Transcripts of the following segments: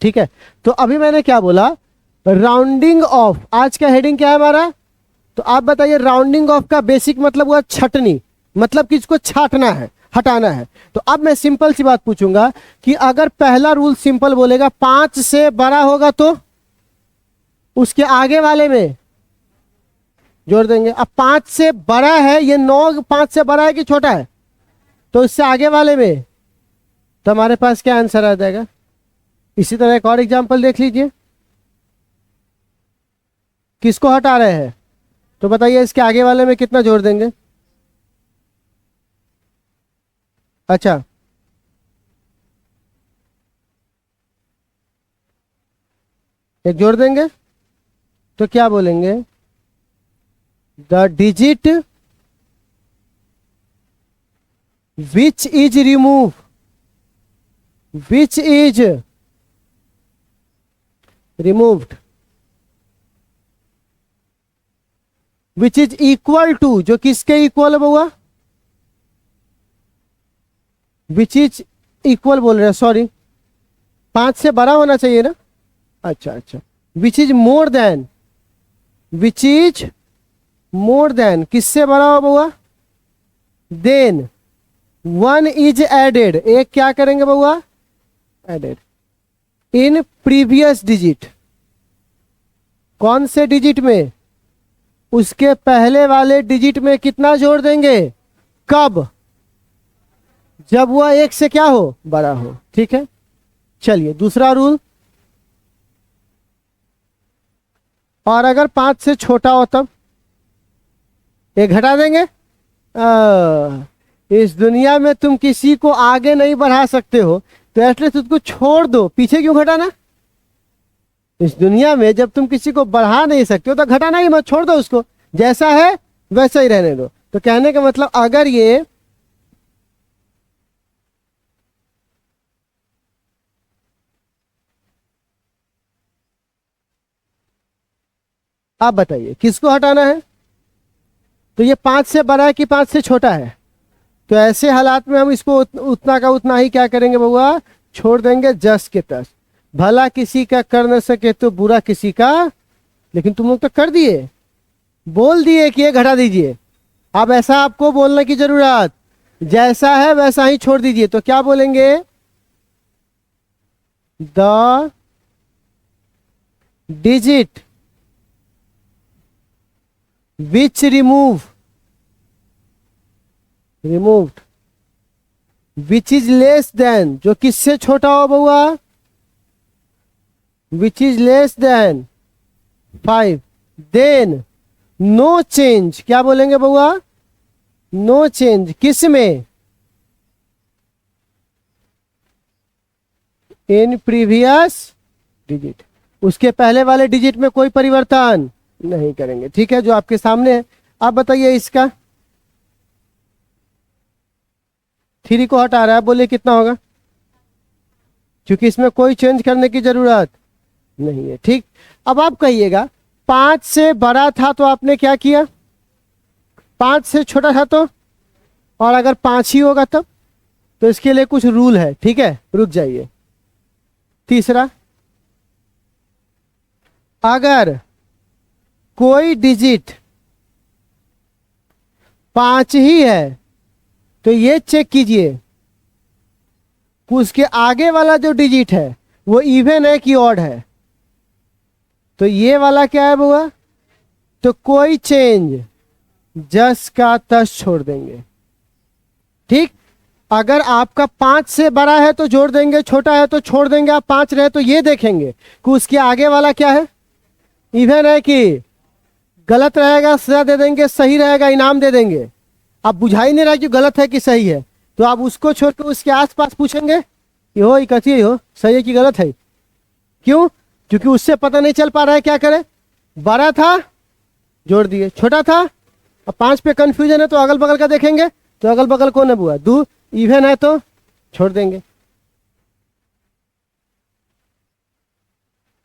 ठीक है। तो अभी मैंने क्या बोला, राउंडिंग ऑफ। आज का हेडिंग क्या है हमारा, तो आप बताइए। राउंडिंग ऑफ का बेसिक मतलब हुआ छटनी, मतलब कि इसको छाटना है, हटाना है। तो अब मैं सिंपल सी बात पूछूंगा कि अगर पहला रूल सिंपल बोलेगा 5 से बड़ा होगा तो उसके आगे वाले में जोड़ देंगे। अब 5 से बड़ा है, ये 9 5 से बड़ा है कि छोटा है, तो इससे आगे वाले में, तो हमारे पास क्या आंसर आ जाएगा। इसी तरह एक और एग्जांपल देख लीजिए, किसको हटा रहे हैं, तो बताइए इसके आगे वाले में कितना जोड़ देंगे। अच्छा, एक जोड़ देंगे, तो क्या बोलेंगे, the digit which is remove, which is removed, which is equal to, जो किसके इक्वल हुआ, विच इज इक्वल बोल रहे हैं, सॉरी 5 से बड़ा होना चाहिए ना। अच्छा अच्छा, which is more than, which is more than किससे बड़ा हुआ, देन 1 इज एडेड, एक क्या करेंगे बउआ, एडेड इन प्रीवियस डिजिट। कौन से डिजिट में, उसके पहले वाले डिजिट में कितना जोड़ देंगे, कब, जब वह 1 से क्या हो, बड़ा हो। ठीक है, चलिए दूसरा रूल, और अगर 5 से छोटा हो तब एक घटा देंगे। इस दुनिया में तुम किसी को आगे नहीं बढ़ा सकते हो, तो एटलीस्ट उसको छोड़ दो, पीछे क्यों घटाना। इस दुनिया में जब तुम किसी को बढ़ा नहीं सकते हो तो घटाना ही मत, छोड़ दो उसको, जैसा है वैसा ही रहने दो। तो कहने का मतलब अगर ये आप बताइए किसको हटाना है, तो ये 5 से बड़ा है कि 5 से छोटा है, तो ऐसे हालात में हम इसको उतना का उतना ही क्या करेंगे बउआ, छोड़ देंगे जस के तस। भला किसी का कर न सके तो बुरा किसी का, लेकिन तुम लोग तो कर दिए, बोल दिए कि ये घटा दीजिए। अब ऐसा आपको बोलने की जरूरत, जैसा है वैसा ही छोड़ दीजिए। तो क्या बोलेंगे, the digit which removed which is less than, जो किससे छोटा हो बउआ, which is less than 5, then no change, क्या बोलेंगे बउआ, नो चेंज किस में, इन प्रीवियस डिजिट, उसके पहले वाले डिजिट में कोई परिवर्तन नहीं करेंगे। ठीक है, जो आपके सामने है। आप बताइए इसका 3 को हटा रहा है, बोलिए कितना होगा, क्योंकि इसमें कोई चेंज करने की जरूरत नहीं है। ठीक, अब आप कहिएगा 5 से बड़ा था तो आपने क्या किया, 5 से छोटा था तो, और अगर 5 ही होगा तब, तो इसके लिए कुछ रूल है। ठीक है, रुक जाइए। तीसरा, अगर कोई डिजिट 5 ही है तो ये चेक कीजिए कि उसके आगे वाला जो डिजिट है वो इवन है कि ऑड है। तो ये वाला क्या है बुआ, तो कोई चेंज, जस का तस छोड़ देंगे। ठीक, अगर आपका 5 से बड़ा है तो जोड़ देंगे, छोटा है तो छोड़ देंगे। आप 5 रहे तो ये देखेंगे कि उसके आगे वाला क्या है, इवन है कि गलत रहेगा सजा दे देंगे, सही रहेगा इनाम दे देंगे। आप बुझा ही नहीं रहा कि गलत है कि सही है, तो आप उसको छोड़ के उसके आसपास पूछेंगे ये कथी हो, सही है कि गलत है। क्यों, क्योंकि उससे पता नहीं चल पा रहा है क्या करे। बड़ा था जोड़ दिए, छोटा था, अब 5 पे कंफ्यूजन है तो अगल बगल का देखेंगे, तो अगल बगल कौन है बुआ, 2 इवन है तो छोड़ देंगे।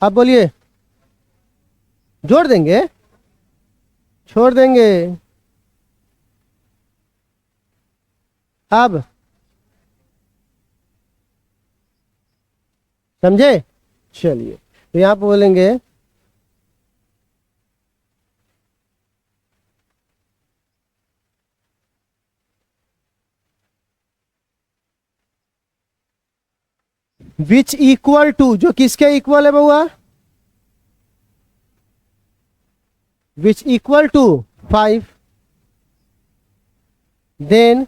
अब बोलिए, जोड़ देंगे छोड़ देंगे। अब समझे, चलिए, तो यहाँ पे बोलेंगे विच इक्वल टू, जो किसके इक्वल है बउआ, which equal to 5, then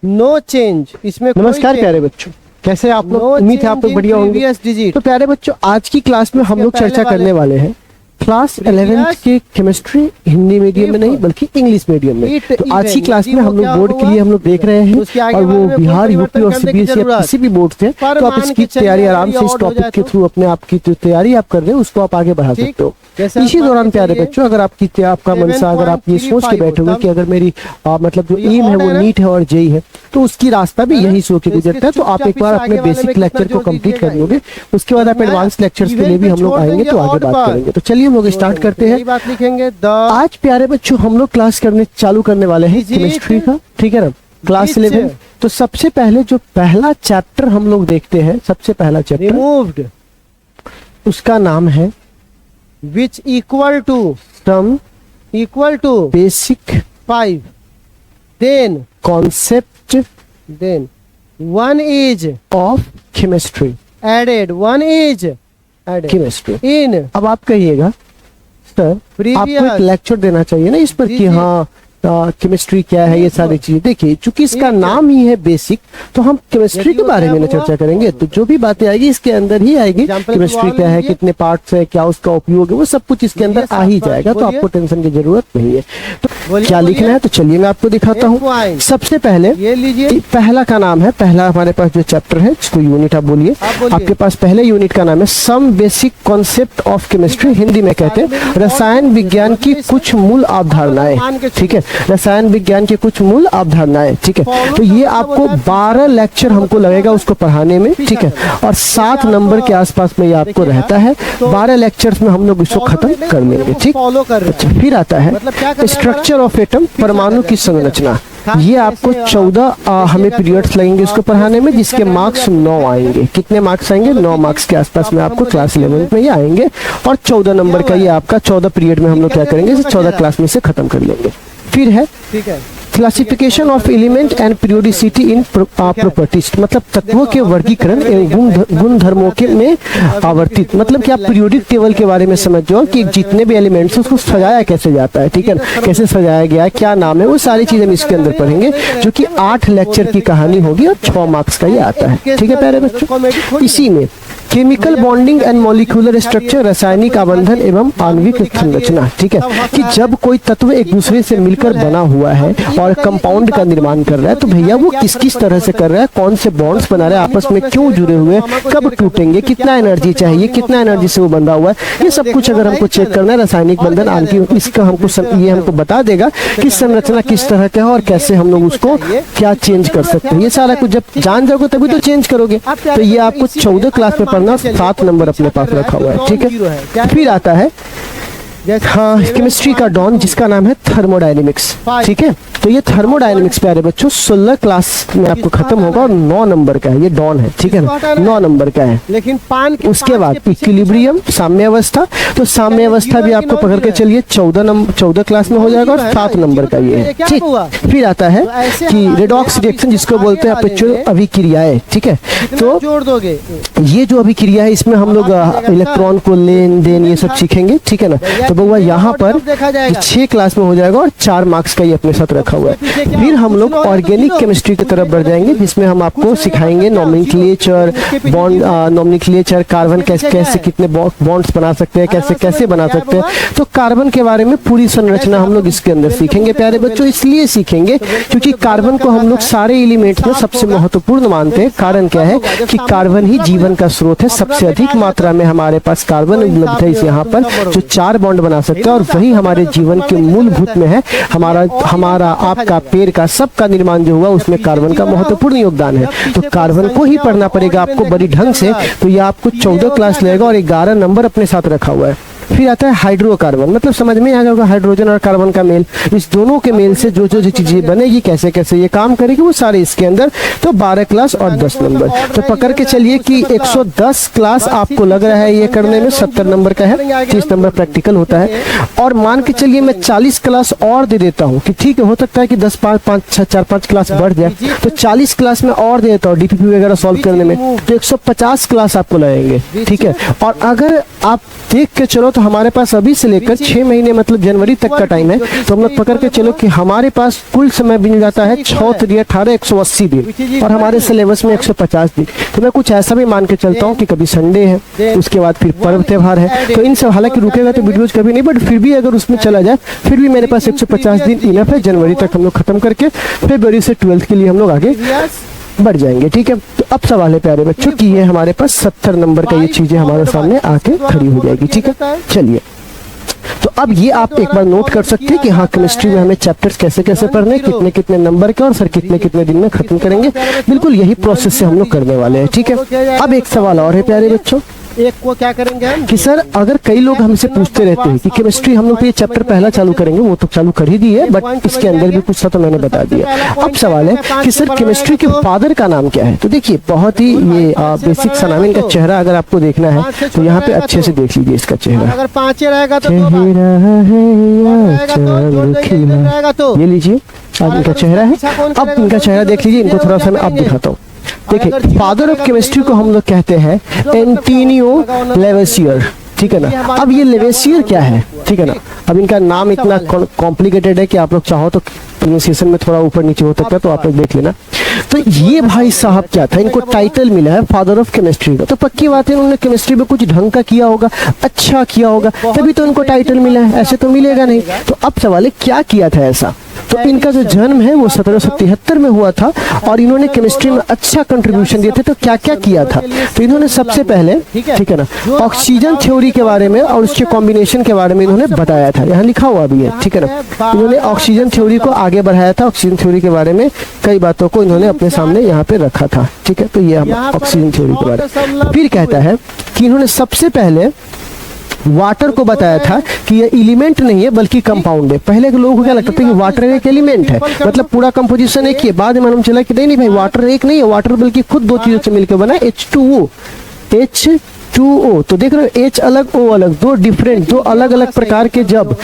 no change, इसमें नमस्कार प्यारे बच्चों, कैसे आप लोग? उम्मीद है आप लोग बढ़िया होंगे। तो प्यारे बच्चों, आज की क्लास में हम लोग चर्चा करने वाले हैं क्लास 11th के केमिस्ट्री हिंदी मीडियम में नहीं बल्कि इंग्लिश मीडियम में। तो आज की क्लास में हम लोग बोर्ड के लिए हम लोग देख रहे हैं, और वो बिहार, यूपी और सीबीएसई या किसी भी बोर्ड से, तो आप इसकी तैयारी आराम से इस टॉपिक के थ्रू अपने आप की जो तैयारी आप कर रहे हो उसको आप आगे बढ़ा सकते हो। इसी दौरान प्यारे बच्चों, अगर आपका मनसा, अगर आप ये सोच के बैठे हुए कि अगर मेरी मतलब जो एम है वो नीट है और जेई है, तो उसकी रास्ता भी यही सोच के गुजरता है। तो आप एक बार अपने बेसिक लेक्चर को कंप्लीट कर लोगे, उसके बाद आप एडवांस लेक्चर्स के लिए भी हम लोग आएंगे, तो आगे बात करेंगे। तो चलिए हम लोग स्टार्ट करते हैं। बात लिखेंगे आज प्यारे बच्चों हम लोग क्लास चालू करने वाले हैं केमिस्ट्री का, ठीक है ना, क्लास 11। तो सबसे पहले जो पहला चैप्टर हम लोग देखते हैं, सबसे पहला चैप्टर रिमूव्ड, उसका नाम है which equal to some equal to basic 5, then concept then 1 is of chemistry added, 1 is added chemistry in. अब आप कहिएगा सर आपको एक लेक्चर देना चाहिए ना इस पर कि हाँ केमिस्ट्री क्या है, ये सारी चीजें। देखिए, चूंकि इसका नाम ही है बेसिक, तो हम केमिस्ट्री के बारे में ना चर्चा करेंगे। तो जो भी बातें आएगी इसके अंदर ही आएगी, केमिस्ट्री क्या है, कितने पार्ट्स है, क्या उसका उपयोग है, वो सब कुछ इसके अंदर आ ही जाएगा। तो आपको टेंशन की जरूरत नहीं है। तो क्या लिखना है, तो चलिए मैं आपको दिखाता हूँ। सबसे पहले ये लीजिए, पहला का नाम है, पहला हमारे पास जो चैप्टर है इसको यूनिट आप बोलिए। आपके पास पहले यूनिट का नाम है some basic concept of chemistry, Hindi में कहते हैं रसायन विज्ञान की कुछ मूल अवधारणाएं, ठीक है, रसायन विज्ञान की कुछ मूल अवधारणाएं, ठीक है। तो ये आपको 12 लेक्चर हमको लगेगा उसको पढ़ाने में, ठीक है, और 7 नंबर के आसपास में ये आपको रहता है। 12 लेक्चर्स में हम लोग इसको खत्म कर लेंगे, ठीक। अच्छा, फिर आता है स्ट्रक्चर ऑफ एटम, परमाणु की संरचना। ये आपको 14 हमें पीरियड्स लगेंगे इसको पढ़ाने में, जिसके मार्क्स 9 आएंगे। कितने मार्क्स आएंगे? 9 मार्क्स के आसपास में आपको क्लास 11 में ये आएंगे, और 14 नंबर का ये आपका 14 पीरियड में हम लोग क्या करेंगे, इसे 14 क्लास में से खत्म कर लेंगे। फिर है ठीक है, classification of element and periodicity in properties, मतलब तत्वों के वर्गीकरण एवं गुण धर्मों के में आवर्तित, मतलब कि आप पीरियोडिक टेबल के बारे में समझ जाओ कि जितने भी एलिमेंट्स उसको सजाया कैसे जाता है, ठीक है, कैसे सजाया गया है, क्या नाम है, वो सारी चीजें हम इसके अंदर पढ़ेंगे, जो कि 8 लेक्चर की कहानी होगी और 6 मार्क्स का ये आता है, ठीक है प्यारे बच्चों। इसी में chemical bonding and molecular structure, रासायनिक आबंधन एवं आणविक संरचना, ठीक है, कि जब कोई तत्व एक दूसरे से मिलकर बना हुआ है और कंपाउंड का निर्माण कर रहा है, तो भैया वो किस किस तरह से कर रहा है, कौन से बॉन्ड्स बना रहा है, आपस में क्यों जुड़े हुए, कब टूटेंगे, कितना एनर्जी चाहिए, कितना एनर्जी से वो बंधा हुआ है, ये सब कुछ अगर हमको चेक करना है, रासायनिक बंधन आणविक, इसका हमको ये हमको बता देगा कि संरचना किस तरह का है और कैसे हम लोग उसको क्या चेंज कर सकते हैं। ये सारा कुछ जब जान जाओगे तभी तो चेंज करोगे। तो ये आपको 14 क्लास में 7 नंबर अपने पास रखा हुआ है, ठीक है। फिर आता है हाँ केमिस्ट्री का डॉन, जिसका नाम है थर्मोडायनेमिक्स, ठीक है। तो ये थर्मोडायनेमिक्स प्यारे बच्चों 16 क्लास में आपको खत्म होगा, और 9 नंबर का है, ये डॉन है, ठीक है ना, 9 नंबर का है। लेकिन उसके बाद इक्विलिब्रियम, साम्य अवस्था, तो साम्य अवस्था भी आपको पकड़ के चलिए 14 क्लास में हो जाएगा, और 7 नंबर का ये है, ठीक। फिर आता है कि रेडॉक्स रिएक्शन, जिसको बोलते हैं अपेचुअल अभिक्रियाएं, ठीक है। तो जोड़ दोगे, ये जो अभिक्रिया है इसमें हम लोग इलेक्ट्रॉन को लेन देन ये सब सीखेंगे, ठीक है ना। तो बउआ यहाँ पर 6 क्लास में हो जाएगा, और 4 मार्क्स का ये अपने साथ रखा हुआ है। फिर हम लोग ऑर्गेनिक केमिस्ट्री की तरफ बढ़ जाएंगे, जिसमें हम आपको सिखाएंगे नोमेनक्लेचर, बॉन्ड नोमेनक्लेचर, कार्बन कैसे कैसे कितने बॉन्ड्स बना सकते हैं, कैसे कैसे बना सकते हैं। तो कार्बन के बारे में पूरी संरचना हम लोग इसके अंदर सीखेंगे प्यारे बच्चों। इसलिए सीखेंगे क्योंकि कार्बन को हम लोग सारे एलिमेंट में सबसे महत्वपूर्ण मानते हैं। कारण क्या है कि कार्बन ही जीवन का स्रोत है, सबसे अधिक मात्रा में हमारे पास कार्बन उपलब्ध है इस यहाँ पर, जो 4 बॉन्ड बना सकते हैं, और वही हमारे जीवन के मूलभूत में है। हमारा आपका पेड़ का सबका निर्माण जो हुआ उसमें कार्बन का महत्वपूर्ण योगदान है। तो कार्बन को ही पढ़ना पड़ेगा आपको बड़ी ढंग से। तो ये आपको 14 क्लास लगेगा, और 11 नंबर अपने साथ रखा हुआ है। फिर आता है हाइड्रोकार्बन, मतलब समझ में आ गया होगा हाइड्रोजन और कार्बन का मेल, इस दोनों के मेल से जो जो चीजें बनेगी, कैसे कैसे ये काम करेगी, वो सारे इसके अंदर। तो 12 क्लास और 10 नंबर, तो पकड़ के चलिए कि 110 क्लास आपको लग रहा है ये करने में, 70 नंबर का है, 30 नंबर प्रैक्टिकल होता है। और मान के चलिए मैं 40 क्लास और दे देता हूँ कि ठीक है, हो सकता है कि 10 4-5 क्लास बढ़ जाए, तो 40 क्लास में और दे देता हूँ डीपीपी वगैरह सॉल्व करने में, तो 150 क्लास आपको लगेंगे, ठीक है। और अगर आप देख के चलो तो हमारे पास अभी से लेकर 6 महीने मतलब जनवरी तक का टाइम है, तो हम लोग पकड़ के चलो कि हमारे पास कुल समय मिल जाता है 6 3 18 180 दिन, और हमारे सिलेबस में 150 दिन। तो मैं कुछ ऐसा भी मान के चलता हूँ कि कभी संडे है, उसके बाद फिर पर्व त्योहार है, तो इन सब हालांकि रुकेगा तो वीडियोज कभी नहीं, बट फिर भी अगर उसमें चला जाए फिर भी मेरे पास 150 दिन इनफ है। जनवरी तक हम लोग खत्म करके फरवरी से 12th के लिए हम लोग आगे बढ़ जाएंगे, ठीक है। तो अब सवाल है प्यारे बच्चों कि ये हमारे पास 70 नंबर का ये चीजें हमारे सामने आके खड़ी हो जाएगी, ठीक है। चलिए, तो अब ये आप एक बार नोट कर सकते हैं कि हाँ, केमिस्ट्री में हमें चैप्टर्स कैसे कैसे पढ़ने, कितने कितने नंबर के, और सर कितने कितने दिन में खत्म करेंगे, बिल्कुल यही प्रोसेस से हम लोग करने वाले हैं, ठीक है। अब एक सवाल और है प्यारे बच्चों, एक को क्या करेंगे हम कि सर अगर कई लोग हमसे पूछते रहते हैं कि केमिस्ट्री हम लोग तो ये चैप्टर पहला चालू करेंगे, वो तो चालू कर ही दी है, बट इसके अंदर भी कुछ था तो मैंने बता दिया। अब सवाल है कि सर केमिस्ट्री के फादर का नाम क्या है। तो देखिए, बहुत ही ये बेसिक सा नाम, इनका चेहरा अगर आपको देखना है तो यहाँ पे अच्छे से देख लीजिए इसका चेहरा, अगर 5 रहेगा तो ये लीजिए, अब इनका चेहरा है। अब इनका चेहरा देख लीजिए, इनको थोड़ा सा मैं अब दिखाता हूँ। देखिए, फादर ऑफ केमिस्ट्री को हम लोग कहते हैं एंटोनियो लेवेसियर, ठीक है ना। अब ये लेवेसियर क्या है, ठीक है ना। अब इनका नाम इतना कॉम्प्लिकेटेड है कि आप लोग चाहो तो प्रोनाउंसिएशन में थोड़ा ऊपर नीचे हो सकता है, तो आप लोग देख लेना। तो ये भाई साहब क्या था, इनको टाइटल मिला है फादर ऑफ केमिस्ट्री का, तो पक्की बात है इन्होंने केमिस्ट्री में कुछ ढंग का किया होगा, अच्छा किया होगा, तभी तो इनको टाइटल मिला है, ऐसे तो मिलेगा नहीं। तो अब सवाल है क्या किया था ऐसा। तो इनका जो जन्म है वो 1773 में हुआ था, और इन्होंने केमिस्ट्री में अच्छा कंट्रीब्यूशन दिए थे। तो क्या क्या किया था, तो इन्होंने सबसे पहले, ठीक है ना, ऑक्सीजन थ्योरी के बारे में और उसके कॉम्बिनेशन के बारे में इन्होंने बताया था, यहाँ लिखा हुआ भी है, ठीक है ना। इन्होंने ऑक्सीजन थ्योरी को आगे बढ़ाया था, ऑक्सीजन थ्योरी के बारे में कई बातों को इन्होंने अपने सामने यहाँ पे रखा था, ठीक है। तो ये हम ऑक्सीजन थ्योरी के बारे में। फिर कहता है कि इन्होंने सबसे पहले वाटर को बताया था कि ये एलिमेंट नहीं है बल्कि कंपाउंड है। पहले के लोगों को क्या लगता था कि वाटर एक एलिमेंट है, मतलब पूरा कंपोजिशन एक ही है। बाद में मालूम चला कि नहीं भाई, वाटर एक नहीं है, वाटर बल्कि खुद दो चीजों से मिलकर बना है, H2O। तो देख रहे हो, H अलग O अलग, दो डिफरेंट, दो अलग अलग प्रकार के जब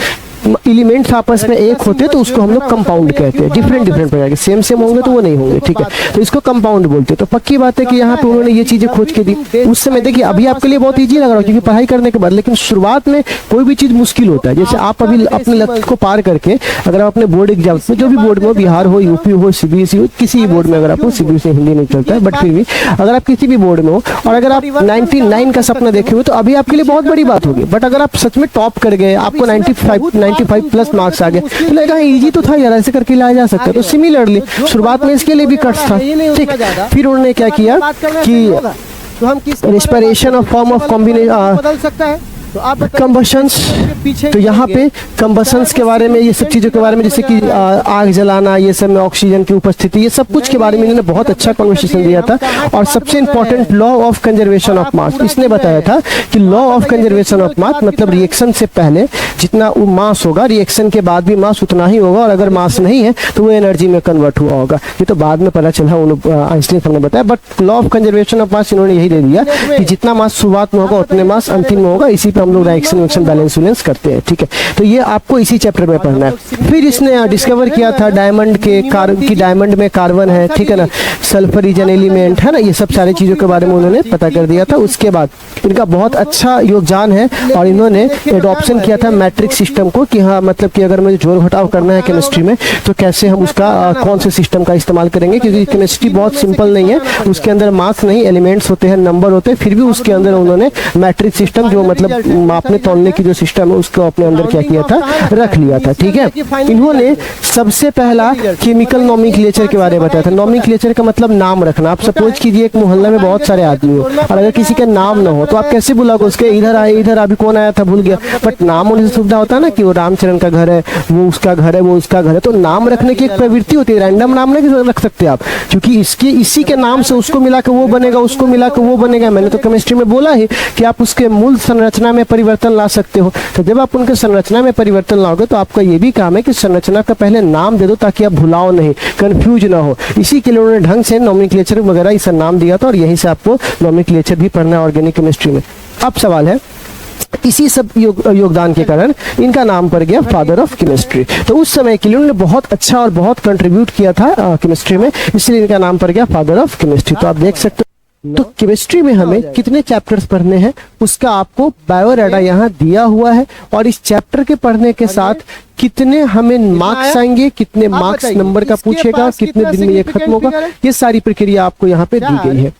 एलिमेंट्स आपस में एक होते हैं तो उसको हम लोग कंपाउंड कहते हैं। डिफरेंट डिफरेंट प्रकार के सेम सेम होंगे तो वो नहीं होंगे, ठीक है, तो इसको कंपाउंड बोलते हैं। तो पक्की बात है कि यहाँ पे उन्होंने ये चीजें खोज के दी उस समय। देखिए, अभी आपके लिए बहुत इजी लग रहा है क्योंकि पढ़ाई करने के बाद, लेकिन शुरुआत में कोई भी चीज मुश्किल होता है। जैसे आप अभी अपने लक्ष्य को पार करके अगर आप अपने बोर्ड एग्जाम में, जो भी बोर्ड में हो, बिहार हो, यूपी हो, सीबीएसई हो, किसी भी बोर्ड में, अगर आपको सीबीएसई हिंदी नहीं चलता है, बट फिर भी अगर आप किसी भी बोर्ड में हो और अगर आप 99 का सपना देखे हुए, तो अभी आपके लिए बहुत बड़ी बात होगी। बट अगर आप सच में टॉप कर गए, आपको 95 प्लस मार्क्स आ गए, तो लगेगा इजी तो था यार, ऐसे करके लाया जा सकता है। तो सिमिलरली शुरुआत में इसके लिए भी कट्स था, ठीक। फिर उन्होंने क्या किया कि respiration of form of combination बदल सकता है, तो आप कंबशंस, तो यहाँ पे कंबशंस के बारे में, ये सब चीज़ों के बारे में, जैसे कि आग जलाना, ये सब में ऑक्सीजन की उपस्थिति, ये सब कुछ के बारे में इन्होंने बहुत अच्छा कन्वर्सेशन दिया था। और सबसे important law of conservation of mass, इसने बताया था कि law of conservation of mass मतलब रिएक्शन से पहले जितना वो मास होगा, रिएक्शन के बाद भी मास उतना ही होगा, और अगर मास नहीं है तो वो एनर्जी में कन्वर्ट हुआ होगा। ये तो बाद में पता चला, आइंस्टीन हमने बताया, but law of conservation of mass इन्होंने यही दे दिया कि जितना मास शुरुआत में होगा उतने मास अंतिम में होगा। इसी हम लोग रिएक्शन बैलेंस करते हैं, ठीक है। तो ये आपको इसी चैप्टर में पढ़ना है। फिर इसने डिस्कवर किया था डायमंड की डायमंड में कार्बन है, ठीक है ना, सल्फर इज एन एलिमेंट है ना, ये सब सारी चीजों के बारे में उन्होंने पता कर दिया था। उसके बाद इनका बहुत अच्छा योगदान है, और इन्होंने एडॉप्शन किया था मैट्रिक सिस्टम को, कि हाँ मतलब कि अगर मुझे जोड़ घटाव करना है केमिस्ट्री में तो कैसे हम उसका कौन से सिस्टम का इस्तेमाल करेंगे, क्योंकि केमिस्ट्री बहुत सिंपल नहीं है, उसके अंदर मास नहीं, एलिमेंट्स होते हैं, नंबर होते हैं, फिर भी उसके अंदर उन्होंने मैट्रिक सिस्टम, जो मतलब मापने तोलने की जो सिस्टम है, उसको अपने अंदर क्या किया था, रख लिया था, ठीक है। इन्होंने सबसे पहला केमिकल नोमेनक्लेचर के बारे में बताया था। नोमेनक्लेचर का मतलब नाम रखना। आप सपोज कीजिए एक मोहल्ला में बहुत सारे आदमी हो, और अगर किसी का नाम ना हो तो आप कैसे बुलाओगे उसके, इधर आए, इधर अभी कौन आया था भूल गया, बट नाम होने से सुविधा होता है ना, कि वो रामचरण का घर है, वो उसका घर है, वो उसका घर है। तो नाम रखने की एक प्रवृत्ति होती है, रैंडम नाम नहीं रख सकते आप, क्योंकि इसी के नाम से उसको मिला के वो बनेगा, उसको मिला के वो बनेगा। मैंने तो केमिस्ट्री में बोला ही कि आप उसके मूल संरचना में परिवर्तन ला सकते हो। तो जब आप उनके संरचना में परिवर्तन लाओगे तो आपका ये भी काम है कि संरचना का पहले नाम दे दो ताकि आप भुलाओ नहीं, कंफ्यूज ना हो। इसी के लिए उन्होंने ढंग से नोमेनक्लेचर वगैरह इसे नाम दिया था और यहीं से आपको नोमेनक्लेचर भी पढ़ना है ऑर्गेनिक केमिस्ट्री में। अब सवाल है, इसी सब योगदान के कारण इनका नाम पड़ गया फादर ऑफ केमिस्ट्री। तो उस समय के लिए उन्होंने बहुत अच्छा और बहुत कंट्रीब्यूट किया था केमिस्ट्री में, इसलिए इनका नाम पड़ गया फादर ऑफ केमिस्ट्री। तो आप देख सकते हो। तो केमिस्ट्री में हमें कितने चैप्टर्स पढ़ने हैं उसका आपको बायोडाटा यहाँ दिया हुआ है, और इस चैप्टर के पढ़ने के साथ कितने हमें मार्क्स आएंगे, कितने मार्क्स नंबर का पूछेगा, कितने दिन में ये खत्म होगा, ये सारी प्रक्रिया आपको यहाँ पे दी गई है।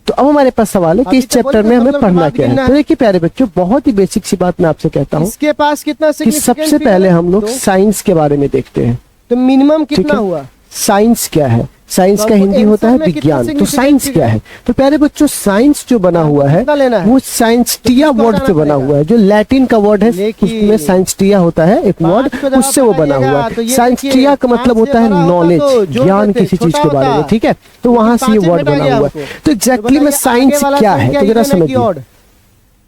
तो अब हमारे पास सवाल है कि इस चैप्टर में हमें पढ़ना क्या है। तो देखिए प्यारे बच्चों, बहुत ही बेसिक सी बात मैं आपसे कहता हूँ इसके पास कितना कि सबसे पहले हम लोग साइंस के बारे में देखते हैं। तो मिनिमम ठीक कितना है? हुआ? साइंस क्या है? साइंस का हिंदी होता है विज्ञान। तो साइंस क्या है? तो प्यारे बच्चों, साइंस जो बना हुआ है कितना लेना है? वो साइंसटिया वर्ड से बना हुआ है, जो लैटिन का वर्ड है उसमें साइंसटिया होता है एक वर्ड, उससे वो बना हुआ है। साइंसटिया का मतलब होता है नॉलेज, ज्ञान किसी चीज के बारे में। ठीक है, तो वहां से ये वर्ड बना हुआ है। तो एग्जैक्टली में साइंस क्या है तो जरा समझिए।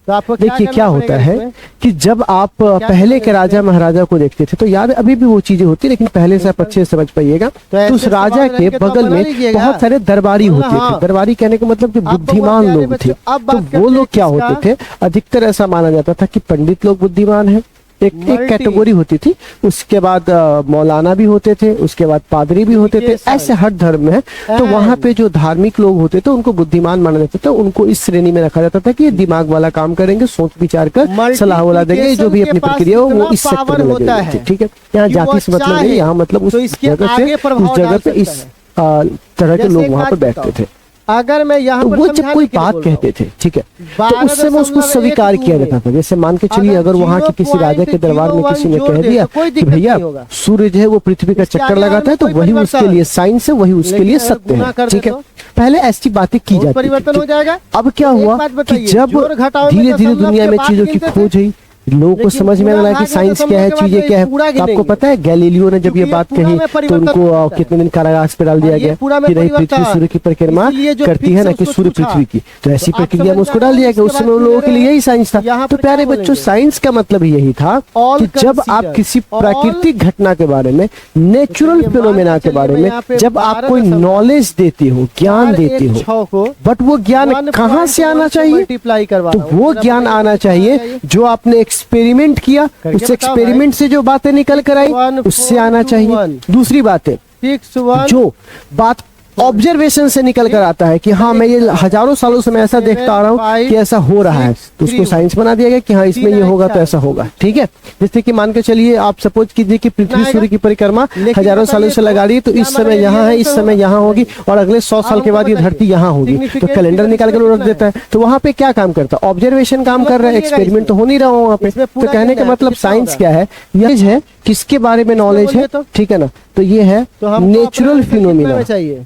तो आपको देखिए क्या होता है कि जब आप पहले के राजा महाराजा को देखते थे, तो याद अभी भी वो चीजें होती, लेकिन पहले से आप अच्छे से समझ पाइएगा। तो उस राजा के बगल में बहुत सारे दरबारी होते थे। दरबारी कहने का मतलब कि बुद्धिमान लोग थे। तो वो लोग क्या होते थे, अधिकतर ऐसा माना जाता था कि पंडित लोग बुद्धिमान है, एक कैटेगरी होती थी। उसके बाद मौलाना भी होते थे, उसके बाद पादरी भी होते थे, ऐसे हर धर्म में है। तो वहाँ पे जो धार्मिक लोग होते थे उनको बुद्धिमान माना जाता था, उनको इस श्रेणी में रखा जाता था कि ये दिमाग वाला काम करेंगे, सोच विचार कर सलाह वाला देंगे, जो भी अपनी प्रक्रिया हो वो इस सेक्टर में होता है। ठीक है, यहाँ जाति से मतलब नहीं, यहाँ मतलब उस जगह पे इस तरह के लोग वहाँ पर बैठते थे। अगर मैं यहाँ तो वो जब कोई बात कहते थे, ठीक है, तो उस समय उसको स्वीकार किया जाता था। जैसे मान के चलिए, अगर वहाँ के किसी राजा के दरबार में किसी ने कह दिया कि भैया सूर्य जो है वो पृथ्वी का चक्कर लगाता है, तो वही उसके लिए साइंस है, वही उसके लिए सत्य है। ठीक है, पहले ऐसी बातें की जाती परिवर्तन हो जाएगा। अब क्या हुआ कि जब धीरे धीरे दुनिया में चीजों की खोज हुई, लोगों को समझ में आया कि साइंस क्या है, चीजें क्या है। तो आपको पता है गैलीलियो ने जब ये बात कही तो उनको कितने दिन कारागार पे डाल दिया गया कि नहीं, पृथ्वी सूर्य की परिक्रमा करती है ना कि सूर्य पृथ्वी की। तो ऐसी प्रक्रिया में उसको डाल दिया गया। उस समय उन लोगों के लिए यही साइंस था। तो प्यारे बच्चों, साइंस का मतलब यही था कि जब आप किसी प्राकृतिक घटना के बारे में, नेचुरल फिनोमेना के बारे में जब आप कोई नॉलेज देते हो, ज्ञान देते हो, बट वो ज्ञान कहाँ से आना चाहिए? तो वो ज्ञान आना चाहिए जो आपने एक्सपेरिमेंट किया, उस एक्सपेरिमेंट से जो बातें निकल कर आई उससे आना चाहिए। दूसरी बात है, जो बात ऑब्जर्वेशन से निकल कर आता है कि हाँ मैं ये हजारों सालों से मैं ऐसा देखता आ रहा हूँ कि ऐसा हो रहा है, तो उसको साइंस बना दिया गया कि हाँ इसमें ये होगा तो ऐसा होगा। ठीक है, जैसे कि मान के चलिए, आप सपोज कीजिए कि पृथ्वी सूर्य की परिक्रमा हजारों सालों से लगा रही है, तो इस समय यहाँ है, इस समय यहाँ होगी, और अगले 100 साल के बाद ये धरती यहाँ होगी। तो कैलेंडर निकाल कर रख देता है। तो वहाँ पे क्या काम करता है? ऑब्जर्वेशन काम कर रहा है, एक्सपेरिमेंट तो हो नहीं रहा वहाँ पे। तो कहने का मतलब साइंस क्या है? यह है किसके बारे में नॉलेज है। ठीक है ना, तो ये है नेचुरल फिनोमिना। चाहिए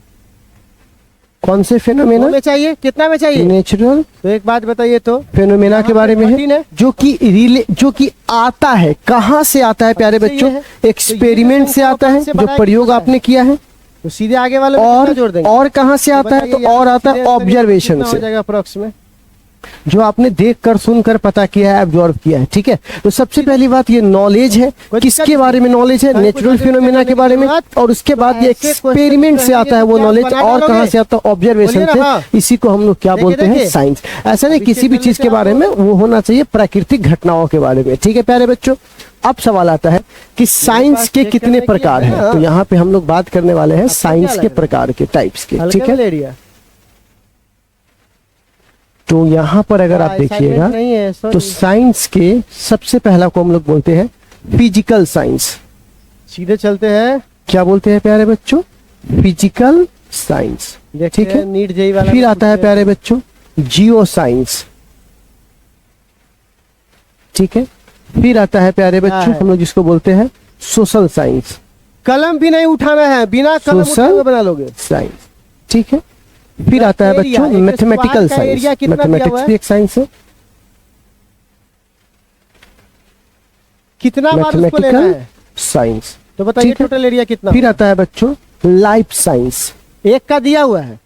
कौन से फिनोमेना में चाहिए, कितना में चाहिए? नेचुरल। तो एक बात बताइए, तो फिनोमेना के बारे में है जो कि आता है। कहाँ से आता है प्यारे बच्चों? एक्सपेरिमेंट से आता है, जो प्रयोग आपने किया है। तो सीधे आगे वाले और जोड़ देंगे। और कहाँ से आता है? तो और आता है ऑब्जर्वेशन से, अप्रोक्स में जो आपने देख कर सुनकर पता किया है, एब्जॉर्ब किया है। ठीक है, तो सबसे पहली बात ये नॉलेज है। किसके बारे में नॉलेज है? नेचुरल फिनोमेना के बारे में। और उसके बाद ये एक्सपेरिमेंट से आता है वो नॉलेज। और कहाँ से आता है? ऑब्जर्वेशन से। इसी को हम लोग क्या बोलते हैं? साइंस। ऐसा नहीं किसी भी चीज के बारे में, वो होना चाहिए प्राकृतिक घटनाओं के बारे में। ठीक है प्यारे बच्चों, अब सवाल आता है कि साइंस के कितने प्रकार हैं। तो यहाँ पे हम लोग बात करने वाले हैं साइंस के प्रकार के, टाइप्स के। ठीक है, तो यहाँ पर अगर आप देखिएगा तो साइंस के सबसे पहला को हम लोग बोलते हैं फिजिकल साइंस। सीधे चलते हैं, क्या बोलते हैं प्यारे बच्चों? Physical science. ठीक है, नीट जेई वाला। फिर आता है प्यारे बच्चों जियो साइंस। ठीक है, फिर आता है प्यारे बच्चों हम लोग जिसको बोलते हैं सोशल साइंस। कलम भी नहीं उठाना है, बिना कलम उठाए बना लोगे साइंस। ठीक है, फिर आता है बच्चों मैथमेटिकल साइंस। मैथमेटिक्स भी एक साइंस है। कितना मैथमेटिकल साइंस। तो बताइए टोटल एरिया कितना? फिर आता है बच्चों लाइफ साइंस। एक का दिया हुआ है,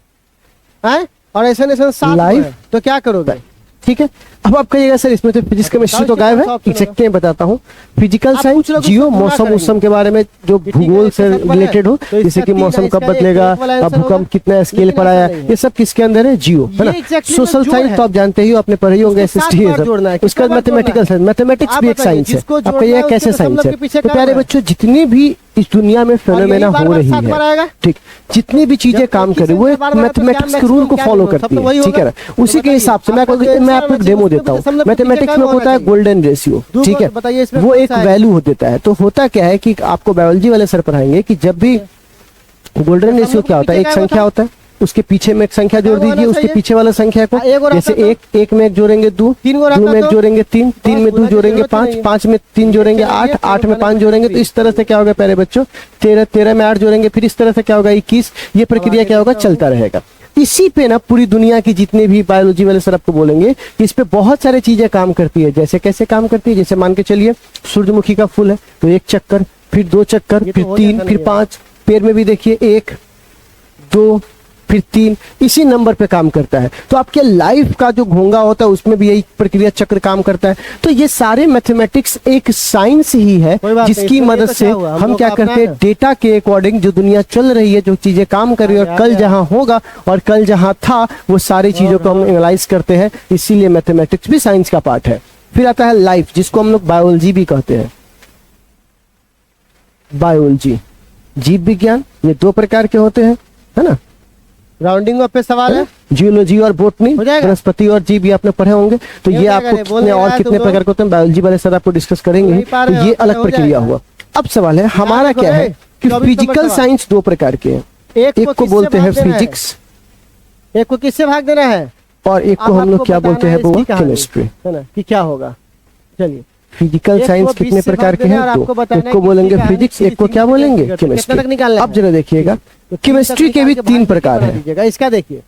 और ऐसा 7 लाइफ। तो क्या करोगे? ठीक है। अब आप कहिएगा सर इसमें तो फिजिक्स केमिस्ट्री तो गायब है, एग्जैक्टली मैं बताता हूँ। फिजिकल आप साइंस, पूछ लो, जियो, पूरा मौसम करेंगे। मौसम के बारे में जो ठीक है, भूगोल से इसका सवाल रिलेटेड हो, है। तो जैसे कि इसका मौसम इसका कब एक बदलेगा, वाला आंसर भूकंप होगा, कितना स्केल लेकिन पर आया, ऐसा नहीं है। ये सब किसके अंदर है, जियो, है ना। ये exactly सोशल में जोड़ साइंस है। तो आप जानते ही हो, आपने पढ़े ही होंगे, उसको SST सात है बार जोड़ना है, सब। उसके बाद कितना बार मैथमेटिकल जोड़ना साइंस, मैथमेटिक्स आप भी एक बताइए, साइंस है। जिसको आप जोड़ना कहिए है कैसे उसके साइंस मतलब है। के पीछे तो क्या प्यारे होगा? बच्चों, जितनी भी इस दुनिया में फेनोमेना यही बार हो बार रही सात बार आएगा। है, ठीक, जितनी भी चीजें जब काम एक ही कर रही है, वो संख्या एक बार बार आए तो मैथमेटिक्स क्या के रूल को maximum फॉलो क्या करती minimum? सब तो है, वही ठीक है होगा। ना। उसी तो के हिसाब से मैं बताइए, आपको मैं आपको एक डेमो उसके देता हूँ। मतलब के पीछे मैथमेटिक्स क्या में होना होता है चाहिए? गोल्डन रेशियो, दो ठीक है, बताइए इसमें वो कौन एक सा है? वैल्यू देता है। तो होता क्या है कि आपको बायोलॉजी वाले सर पढ़ाएंगे कि जब भी गोल्डन हम रेशियो लोग क्या को होता है, पीछे एक क्या संख्या होता है, उसके पीछे में एक संख्या जोड़ क्या होना दीजिए, उसके चाहिए? पीछे वाला संख्या को, एक और जैसे आता तो? एक में एक जोड़ेंगे दो, तीन को दो रखा में एक तो? जोड़ेंगे तीन, तीन में दो बोला कि जोड़ेंगे जरूरत पाँच, नहीं है। पाँच में तीन जोड़ेंगे चलिए, आठ, आठ में चलो, पाँच जोड़ेंगे, तो चलिए। इस तरह से क्या होगा प्यारे बच्चों, 13, 13 में 8 जोड़ेंगे, फिर इस तरह से क्या होगा 21। ये प्रक्रिया क्या होगा, चलता रहेगा। इसी पे ना पूरी दुनिया की जितने भी बायोलॉजी वाले सर आपको बोलेंगे कि इस पे बहुत सारी चीजें काम करती है। जैसे कैसे काम करती है, जैसे मान के चलिए सूरजमुखी का फूल है तो एक चक्कर, फिर दो चक्कर, ये तो फिर हो तीन, जाता फिर नहीं है। 5, पेड़ में भी देखिए 1, 2, फिर 3, इसी नंबर पे काम करता है। तो आपके लाइफ का जो घोंगा होता है उसमें भी यही प्रक्रिया चक्र काम करता है। तो ये सारे मैथमेटिक्स एक साइंस ही है कोई बात नहीं, जिसकी इसमें ये मदद तो से क्या हुआ, हम हम लोग क्या अपना करते हैं, है। डेटा के अकॉर्डिंग जो दुनिया चल रही है, जो चीजें काम कर रही है, और आ कल गया। जहां होगा और कल जहां था, वो सारी चीजों को हम एनालाइज करते हैं। इसीलिए मैथमेटिक्स भी साइंस का पार्ट है। फिर आता है लाइफ, जिसको हम लोग बायोलॉजी भी कहते हैं। बायोलॉजी, जीव विज्ञान, ये दो प्रकार के होते हैं, है ना। राउंडिंग अप पे सवाल है। जियोलॉजी और बोटनी, हो जाएगा? वनस्पति और जीव, ये आपने पढ़े होंगे। तो ये ये हो आपको जाएगा, बोल कितने नहीं और रहा है कितने तुम प्रकार के होते हैं, बायोलॉजी वाले सर आपको डिस्कस करेंगे। नहीं पा तो रहे हो, ये तो अलग हो प्रक्रिया जाएगा। हुआ। अब सवाल है हमारा देखो क्या है रे, कि 24 नंबर फिजिकल सवाल। साइंस दो प्रकार के हैं। एक को किससे बोलते हैं भाग देना है? फिजिक्स, एक को किससे भाग देना है? और एक को अब हम लोग आपको क्या बताना बोलते है हैं, इसकी वो कहानी, केमिस्ट्री। है ना, कि क्या होगा। चलिए, फिजिकल एक साइंस को कितने 20 से प्रकार भाग के देना हैं, है और दो। आपको बताना एक है को कि बोलेंगे किसकी फिजिक्स, कहानी, एक को क्या किसकी बोलेंगे, कितने तक केमिस्ट्री। निकालना है? अब जरा देखिएगा, तो केमिस्ट्री के भी 3 प्रकार हैं। है। इसका देखिए,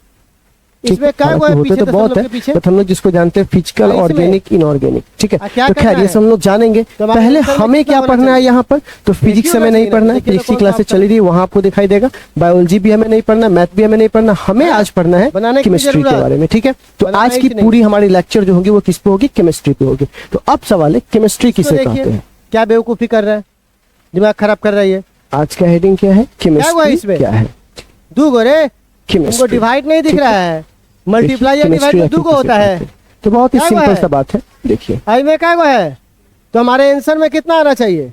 ठीक इसमें है, क्या हालांकि हुआ है होते पीछे, तो तो बहुत सब है, लोग के पीछे बट हम लोग जिसको जानते हैं फिजिकल, इसमें? ऑर्गेनिक, इनऑर्गेनिक, ठीक है। क्या तो करना खैर ये है? सब हम लोग जानेंगे। तो हमारे पहले आंसर में हमें कितना क्या होना पढ़ना है चाहिए? यहाँ पर, तो फिजिक्स देखिए हमें होना नहीं चाहिए, पढ़ना है, देखिए फिजिक्स तो की कौन क्लासेस सा चल रही है, वहां आपको दिखाई देगा। बायोलॉजी भी हमें नहीं पढ़ना, मैथ भी हमें नहीं पढ़ना, हमें आज पढ़ना है बनाने की केमिस्ट्री के जरूरत। बारे में, ठीक है। तो बनाना आज ही की नहीं। पूरी हमारी लेक्चर जो होगी वो किस पे होगी, केमिस्ट्री पे होगी। तो अब सवाल है केमिस्ट्री इसको किसे देखिए, कहते हैं। क्या बेवकूफी कर रहा है, दिमाग खराब कर रही है। आज का हेडिंग क्या है, हुआ केमिस्ट्री इसमें? क्या है, दू गो रे, तुमको केमिस्ट्री। डिवाइड नहीं दिख ठीक रहा है, मल्टीप्लाई या केमिस्ट्री डिवाइड दू गो किसे होता कहते है। हैं। तो बहुत ही क्या हुआ सिंपल है? सा बात है, देखिए। आई में क्या गो है, तो हमारे आंसर में कितना आना चाहिए,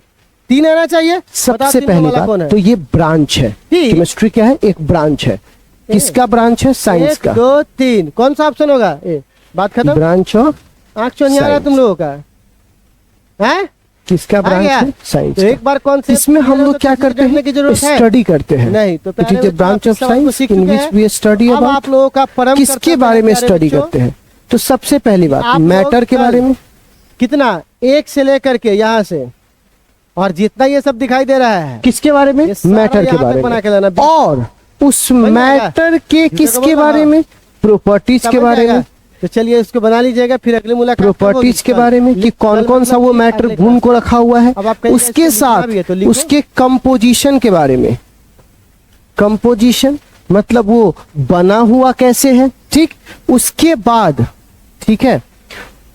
3 आना चाहिए। बताओ सबसे तीन पहली वाला कौन बात है? तो ये ब्रांच है, ठीक। केमिस्ट्री क्या है, एक ब्रांच है। किसका ब्रांच है, साइंस 1, का। 2, 3 कौन सा ऑप्शन होगा, ए बात खत्म। ब्रांच ऑफ आंख चो नहीं आ रहा साइंस। तुम लोगों का है। किसका आ ब्रांच गया? है, साइंस तो का। एक बार कौन से इसमें हम लोग क्या करते देखने की हैं, जरूरत है? स्टडी करते हैं। नहीं, तो इट इज प्यारे द बच्चों, ब्रांच आप ऑफ इस सवाल को साइंस सीख इन चुके विच हैं। वी स्टडी अब अबाउट। आप लोगों का परम किसके कर्तव्य बारे है, में प्यारे स्टडी बच्चों, करते हैं, तो सबसे पहली बात आप लोग मैटर के कल बारे में। कितना 1 से लेकर के यहाँ से और जितना ये सब दिखाई दे रहा है, किसके बारे में, ये सारा मैटर के यहाँ तक बारे बना में, के लाना। और उस बन जाएगा? मैटर के को किसके बोलना, बारे में, प्रॉपर्टीज के समझ बारे जाएगा? में। तो चलिए इसको बना लीजिएगा, फिर अगली मुलाकात कब होगी? प्रॉपर्टीज के कल। बारे में कि कौन कौन सा वो मतलब मैटर अगले गुण को क्लास रखा हुआ है, अब आप कहिएगा उसके इसको लिखना भी है, साथ तो लिखो। उसके कंपोजिशन के बारे में। कंपोजिशन मतलब वो बना हुआ कैसे है, ठीक। उसके बाद, ठीक है,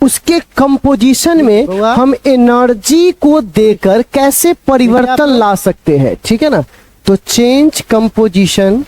उसके कंपोजिशन में हुआ? हम एनर्जी को देकर कैसे परिवर्तन ला सकते हैं, ठीक है ना। तो चेंज कंपोजिशन